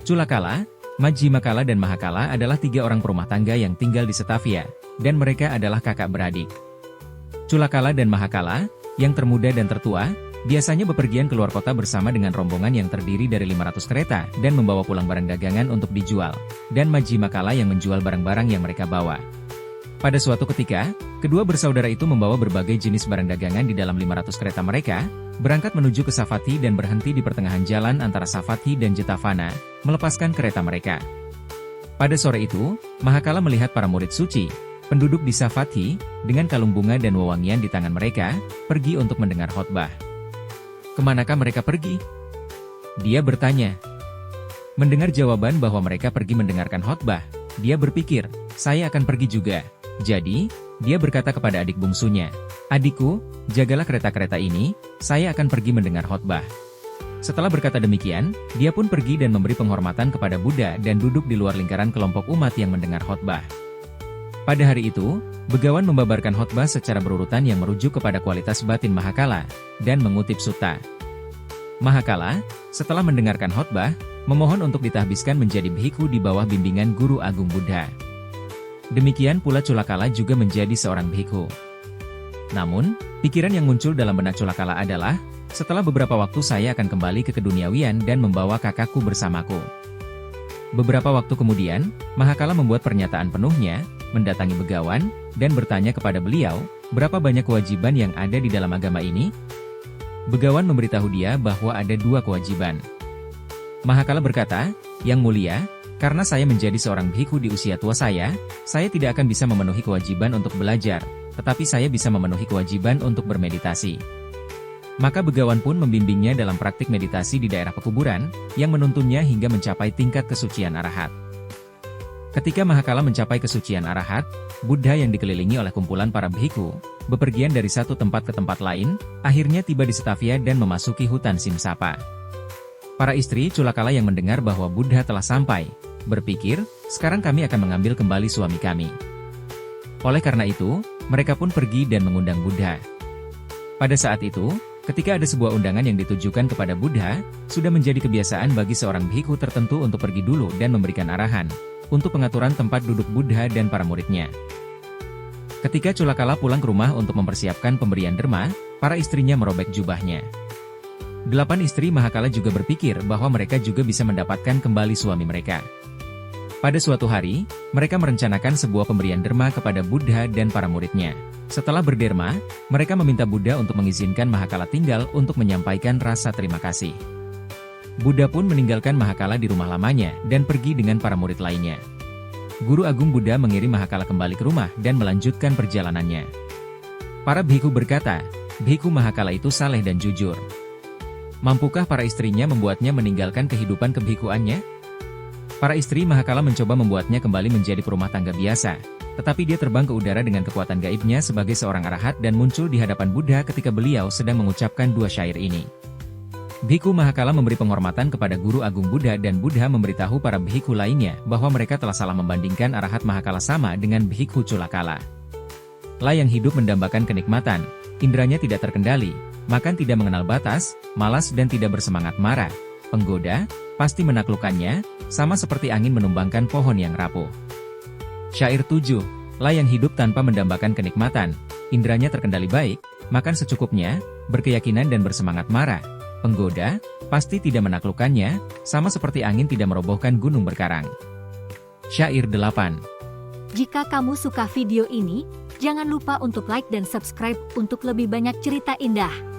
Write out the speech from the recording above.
Culakala, Majjimakala dan Mahakala adalah 3 orang perumah tangga yang tinggal di Setavia, dan mereka adalah kakak beradik. Culakala dan Mahakala, yang termuda dan tertua, biasanya bepergian keluar kota bersama dengan rombongan yang terdiri dari 500 kereta dan membawa pulang barang dagangan untuk dijual, dan Majjimakala yang menjual barang-barang yang mereka bawa. Pada suatu ketika, kedua bersaudara itu membawa berbagai jenis barang dagangan di dalam 500 kereta mereka, berangkat menuju ke Savatthi dan berhenti di pertengahan jalan antara Savatthi dan Jetavana, melepaskan kereta mereka. Pada sore itu, Mahakala melihat para murid suci, penduduk di Savatthi, dengan kalung bunga dan wewangian di tangan mereka, pergi untuk mendengar khotbah. Kemanakah mereka pergi? Dia bertanya. Mendengar jawaban bahwa mereka pergi mendengarkan khotbah, dia berpikir, saya akan pergi juga. Jadi, dia berkata kepada adik bungsunya, adikku, jagalah kereta-kereta ini, saya akan pergi mendengar khotbah. Setelah berkata demikian, dia pun pergi dan memberi penghormatan kepada Buddha dan duduk di luar lingkaran kelompok umat yang mendengar khotbah. Pada hari itu, Begawan membabarkan khotbah secara berurutan yang merujuk kepada kualitas batin Mahakala, dan mengutip sutta. Mahakala, setelah mendengarkan khotbah, memohon untuk ditahbiskan menjadi bhikkhu di bawah bimbingan Guru Agung Buddha. Demikian pula Culakala juga menjadi seorang bhikkhu. Namun, pikiran yang muncul dalam benak Culakala adalah, setelah beberapa waktu saya akan kembali ke keduniawian dan membawa kakakku bersamaku. Beberapa waktu kemudian, Mahakala membuat pernyataan penuhnya, mendatangi Begawan, dan bertanya kepada beliau, berapa banyak kewajiban yang ada di dalam agama ini? Begawan memberitahu dia bahwa ada 2 kewajiban. Mahakala berkata, Yang mulia, karena saya menjadi seorang bhikkhu di usia tua saya tidak akan bisa memenuhi kewajiban untuk belajar, tetapi saya bisa memenuhi kewajiban untuk bermeditasi. Maka Begawan pun membimbingnya dalam praktik meditasi di daerah pekuburan, yang menuntunnya hingga mencapai tingkat kesucian arahat. Ketika Mahakala mencapai kesucian arahat, Buddha yang dikelilingi oleh kumpulan para bhikkhu, bepergian dari satu tempat ke tempat lain, akhirnya tiba di Setavia dan memasuki hutan Simsapa. Para istri Culakala yang mendengar bahwa Buddha telah sampai, berpikir, sekarang kami akan mengambil kembali suami kami. Oleh karena itu, mereka pun pergi dan mengundang Buddha. Pada saat itu, ketika ada sebuah undangan yang ditujukan kepada Buddha, sudah menjadi kebiasaan bagi seorang bhikkhu tertentu untuk pergi dulu dan memberikan arahan, untuk pengaturan tempat duduk Buddha dan para muridnya. Ketika Culakala pulang ke rumah untuk mempersiapkan pemberian derma, para istrinya merobek jubahnya. 8 istri Mahakala juga berpikir bahwa mereka juga bisa mendapatkan kembali suami mereka. Pada suatu hari, mereka merencanakan sebuah pemberian derma kepada Buddha dan para muridnya. Setelah berderma, mereka meminta Buddha untuk mengizinkan Mahakala tinggal untuk menyampaikan rasa terima kasih. Buddha pun meninggalkan Mahakala di rumah lamanya dan pergi dengan para murid lainnya. Guru Agung Buddha mengirim Mahakala kembali ke rumah dan melanjutkan perjalanannya. Para bhikkhu berkata, bhikkhu Mahakala itu saleh dan jujur. Mampukah para istrinya membuatnya meninggalkan kehidupan kebhikhuannya? Para istri Mahakala mencoba membuatnya kembali menjadi perumah tangga biasa, tetapi dia terbang ke udara dengan kekuatan gaibnya sebagai seorang arahat dan muncul di hadapan Buddha ketika beliau sedang mengucapkan 2 syair ini. Bhikkhu Mahakala memberi penghormatan kepada Guru Agung Buddha dan Buddha memberitahu para bhikkhu lainnya bahwa mereka telah salah membandingkan arahat Mahakala sama dengan bhikkhu Culakala. La yang hidup mendambakan kenikmatan, indranya tidak terkendali, makan tidak mengenal batas, malas dan tidak bersemangat marah, penggoda, pasti menaklukkannya, sama seperti angin menumbangkan pohon yang rapuh. Syair 7, La yang hidup tanpa mendambakan kenikmatan, indranya terkendali baik, makan secukupnya, berkeyakinan dan bersemangat marah, penggoda, pasti tidak menaklukkannya, sama seperti angin tidak merobohkan gunung berkarang. Syair 8. Jika kamu suka video ini, jangan lupa untuk like dan subscribe untuk lebih banyak cerita indah.